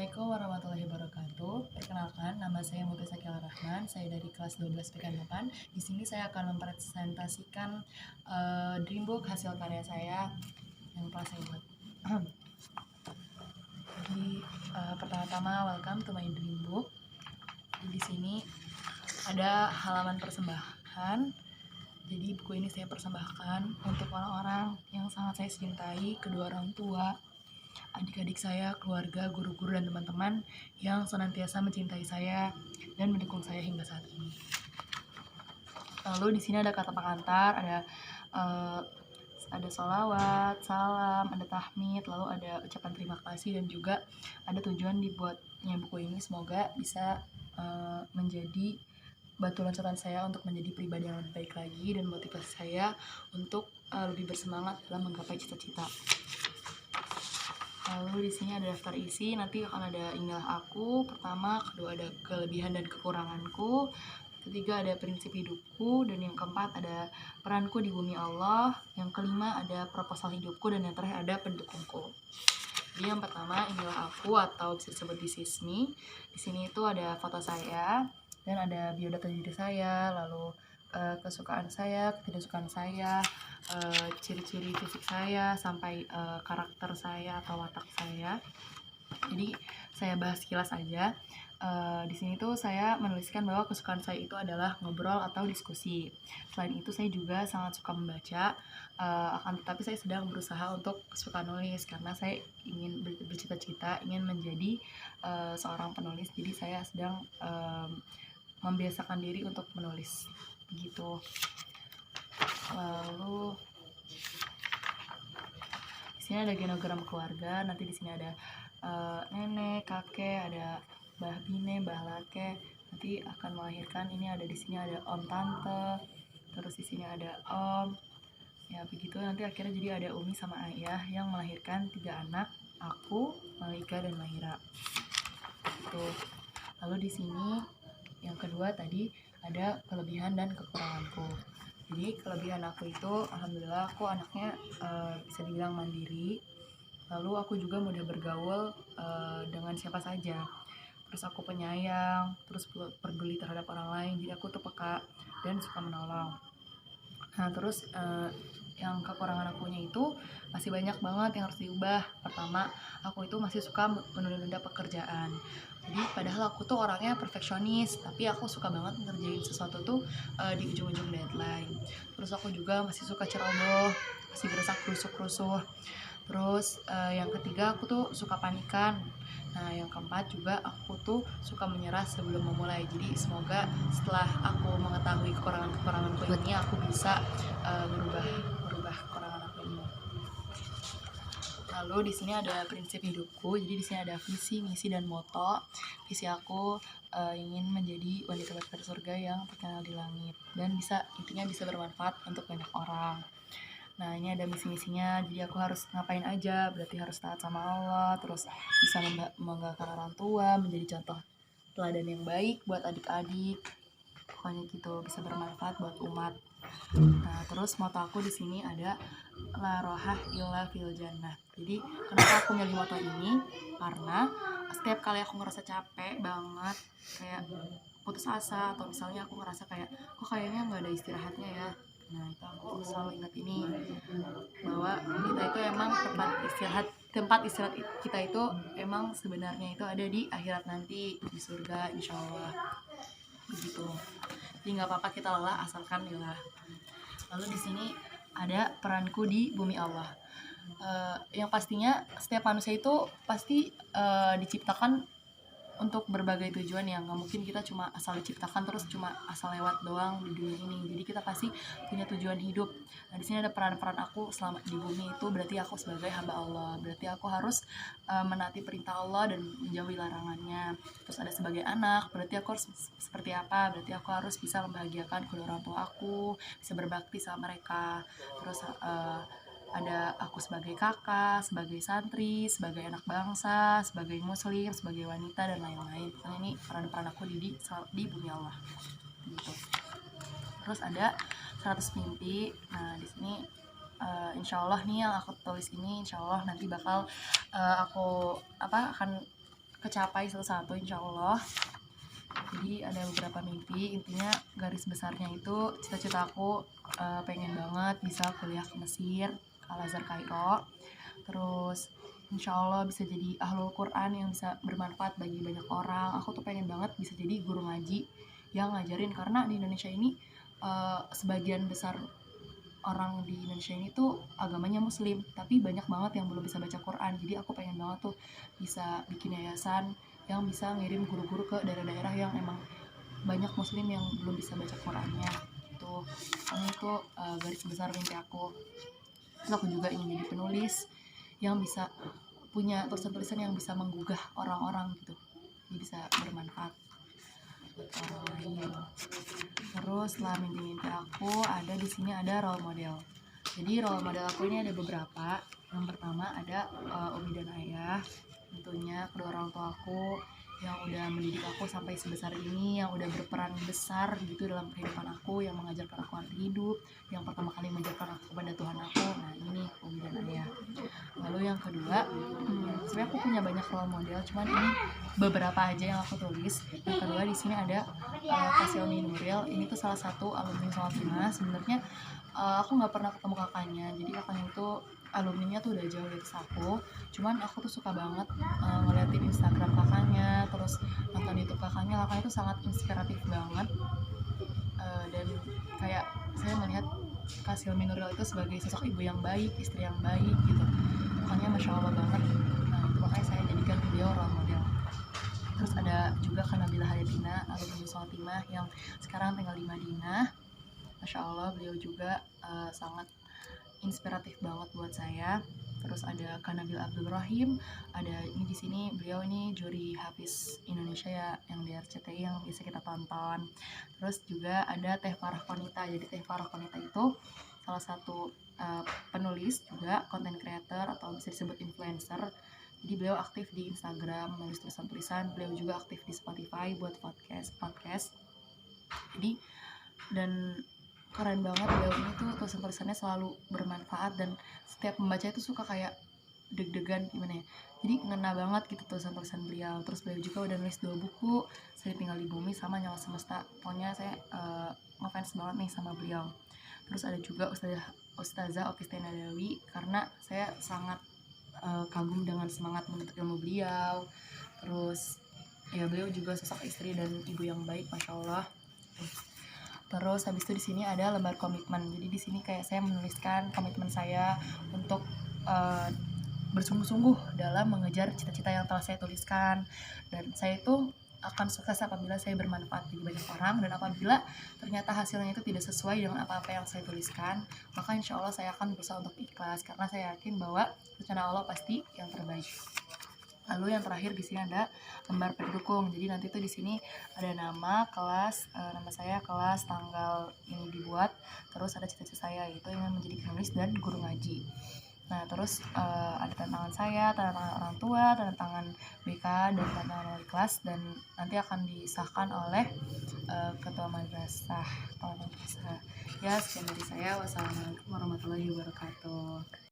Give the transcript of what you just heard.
Assalamualaikum warahmatullahi wabarakatuh. Perkenalkan, nama saya Mutia Sakila Rahman. Saya dari kelas 12 PKN 8. Di sini saya akan mempresentasikan Dreambook hasil karya saya yang telah saya buat. Jadi pertama-tama welcome to my Dreambook. Di sini ada halaman persembahan. Jadi buku ini saya persembahkan untuk orang-orang yang sangat saya cintai, kedua orang tua, adik-adik saya, keluarga, guru-guru, dan teman-teman yang senantiasa mencintai saya dan mendukung saya hingga saat ini. Lalu di sini ada kata pengantar, ada sholawat, salam, ada tahmid, lalu ada ucapan terima kasih, dan juga ada tujuan dibuatnya buku ini. Semoga bisa menjadi batu loncatan saya untuk menjadi pribadi yang lebih baik lagi dan motivasi saya untuk lebih bersemangat dalam menggapai cita-cita. Lalu di sini ada daftar isi, nanti akan ada inilah aku, pertama, kedua ada kelebihan dan kekuranganku, ketiga ada prinsip hidupku, dan yang keempat ada peranku di bumi Allah, yang kelima ada proposal hidupku, dan yang terakhir ada pendukungku. Jadi yang pertama inilah aku atau bisa disebut this is me. Di sini itu ada foto saya dan ada biodata diri saya, lalu kesukaan saya, ketidaksukaan saya, ciri-ciri fisik saya, sampai karakter saya atau watak saya. Jadi saya bahas kilas aja. Di sini tuh saya menuliskan bahwa kesukaan saya itu adalah ngobrol atau diskusi. Selain itu saya juga sangat suka membaca, akan tetapi saya sedang berusaha untuk suka nulis karena saya ingin bercita-cita ingin menjadi seorang penulis. Jadi saya sedang membiasakan diri untuk menulis begitu. Lalu di sini ada genogram keluarga. Nanti di sini ada nenek, kakek, ada mbah bine, mbah lake. Nanti akan melahirkan. Ini ada di sini ada om tante. Terus di sini ada om. Ya begitu. Nanti akhirnya jadi ada umi sama ayah yang melahirkan 3 anak. Aku, Malika, dan Mahira. Gitu. Lalu di sini yang kedua tadi ada kelebihan dan kekuranganku. Jadi kelebihan aku itu alhamdulillah aku anaknya bisa dibilang mandiri. Lalu aku juga mudah bergaul dengan siapa saja. Terus aku penyayang, terus peduli terhadap orang lain. Jadi aku tuh peka dan suka menolong. Nah terus yang kekurangan akunya itu masih banyak banget yang harus diubah. Pertama, aku itu masih suka menunda-nunda pekerjaan. Jadi padahal aku tuh orangnya perfeksionis, tapi aku suka banget ngerjain sesuatu tuh di ujung-ujung deadline. Terus aku juga masih suka ceroboh, masih geresak rusuk-rusuh. Terus yang ketiga aku tuh suka panikan. Nah yang keempat juga aku tuh suka menyerah sebelum memulai. Jadi semoga setelah aku mengetahui kekurangan-kekuranganku ini aku bisa merubah kekurangan aku ini. Lalu di sini ada prinsip hidupku. Jadi di sini ada visi, misi, dan moto. Visi aku ingin menjadi wanita besar surga yang terkenal di langit dan intinya bisa bermanfaat untuk banyak orang. Nah ini ada misi-misinya, jadi aku harus ngapain aja, berarti harus taat sama Allah, terus bisa membanggakan orang tua, menjadi contoh teladan yang baik buat adik-adik, pokoknya gitu, bisa bermanfaat buat umat. Nah terus moto aku di sini ada la rohah illa fil jannah. Jadi kenapa aku milih moto ini, karena setiap kali aku ngerasa capek banget, kayak putus asa, atau misalnya aku ngerasa kayak kok kayaknya nggak ada istirahatnya ya, nah itu aku selalu ingat ini, bahwa kita itu emang tempat istirahat kita itu emang sebenarnya itu ada di akhirat nanti, di surga insya Allah begitu. Jadi nggak apa-apa kita lelah asalkan lillah. Lalu di sini ada peranku di bumi Allah. Yang pastinya setiap manusia itu pasti diciptakan untuk berbagai tujuan, yang nggak mungkin kita cuma asal diciptakan terus cuma asal lewat doang di dunia ini. Jadi kita pasti punya tujuan hidup. Nah di sini ada peran-peran aku selama di bumi itu, berarti aku sebagai hamba Allah, berarti aku harus menaati perintah Allah dan menjauhi larangannya. Terus ada sebagai anak, berarti aku harus seperti apa, berarti aku harus bisa membahagiakan kedua orang tua aku, bisa berbakti sama mereka. Terus ada aku sebagai kakak, sebagai santri, sebagai anak bangsa, sebagai muslim, sebagai wanita, dan lain-lain. Pokoknya ini peran-peran aku di bumi Allah gitu. Terus ada 100 mimpi. Nah di sini insya Allah nih yang aku tulis ini insya Allah nanti bakal aku akan kecapai satu-satu insya Allah. Jadi ada beberapa mimpi, intinya garis besarnya itu cita-cita aku pengen banget bisa kuliah ke Mesir, ke Al-Azhar Kairo. Terus insya Allah bisa jadi ahlul Quran yang bisa bermanfaat bagi banyak orang. Aku tuh pengen banget bisa jadi guru ngaji yang ngajarin, karena di Indonesia ini sebagian besar orang di Indonesia ini tuh agamanya muslim, tapi banyak banget yang belum bisa baca Quran. Jadi aku pengen banget tuh bisa bikin yayasan yang bisa ngirim guru-guru ke daerah-daerah yang emang banyak muslim yang belum bisa baca Qurannya. Itu garis besar mimpi aku. Terus aku juga ingin jadi penulis yang bisa punya tulisan-tulisan yang bisa menggugah orang-orang gitu, jadi bisa bermanfaat buat orang lain. Terus setelah mimpi-mimpi aku ada di sini ada role model. Jadi role model aku ini ada beberapa. Yang pertama ada Umi dan Ayah, tentunya kedua orang tua aku yang udah mendidik aku sampai sebesar ini, yang udah berperan besar gitu dalam kehidupan aku, yang mengajarkan aku arti hidup, yang pertama kali mengajarkan aku kepada Tuhan aku. Nah ini Umi dan Ayah. Lalu yang kedua, sebenarnya aku punya banyak role model, cuman ini beberapa aja yang aku tulis. Yang kedua di sini ada Kasilmi Nuril. Ini tuh salah satu alumni Salatina. Sebenarnya aku nggak pernah ketemu kakaknya, jadi kakaknya itu alumninya tuh udah jauh dari aku. Cuman aku tuh suka banget ngeliatin Instagram kakaknya, terus nonton YouTube kakaknya. Kakaknya tuh sangat inspiratif banget, dan kayak saya melihat Kasilmi Nuril itu sebagai sosok ibu yang baik, istri yang baik gitu. Makanya masya Allah banget. Nah itu makanya saya jadikan beliau role model. Terus ada juga Kanabila Hayatina, alumni Salatimah yang sekarang tinggal di Madinah. Masya Allah beliau juga sangat inspiratif banget buat saya. Terus ada Kanabil Abdul Rahim, ada ini di sini beliau ini juri Hafiz Indonesia ya, yang di RCTI yang bisa kita tonton. Terus juga ada Teh Farah Konita. Jadi Teh Farah Konita itu salah satu penulis juga, content creator atau bisa disebut influencer. Jadi beliau aktif di Instagram menulis tulisan-tulisan, beliau juga aktif di Spotify buat podcast. Jadi dan keren banget beliau ini tuh, tulisan-tulisannya selalu bermanfaat dan setiap membaca itu suka kayak deg-degan gimana ya, jadi ngena banget gitu tulisan-tulisan beliau. Terus beliau juga udah nulis 2 buku, Saya Tinggal di Bumi sama Nyala Semesta. Pokoknya saya ngefans banget nih sama beliau. Terus ada juga Ustazah Okistina Dewi, karena saya sangat kagum dengan semangat menuntut ilmu beliau. Terus ya beliau juga sosok istri dan ibu yang baik, masya Allah. Terus habis itu di sini ada lembar komitmen. Jadi di sini kayak saya menuliskan komitmen saya untuk bersungguh-sungguh dalam mengejar cita-cita yang telah saya tuliskan. Dan saya itu akan sukses apabila saya bermanfaat bagi banyak orang, dan apabila ternyata hasilnya itu tidak sesuai dengan apa-apa yang saya tuliskan, maka insya Allah saya akan berusaha untuk ikhlas, karena saya yakin bahwa rencana Allah pasti yang terbaik. Lalu yang terakhir di sini ada lembar pendukung. Jadi nanti tuh di sini ada nama, kelas, nama saya, kelas, tanggal ini dibuat. Terus ada cita-cita saya yaitu ingin menjadi penulis dan guru ngaji. Nah terus ada tanda tangan saya, tanda tangan orang tua, tanda tangan BK, dan tanda tangan wali kelas, dan nanti akan disahkan oleh ketua madrasah. Ya sekian dari saya. Wassalamualaikum warahmatullahi wabarakatuh.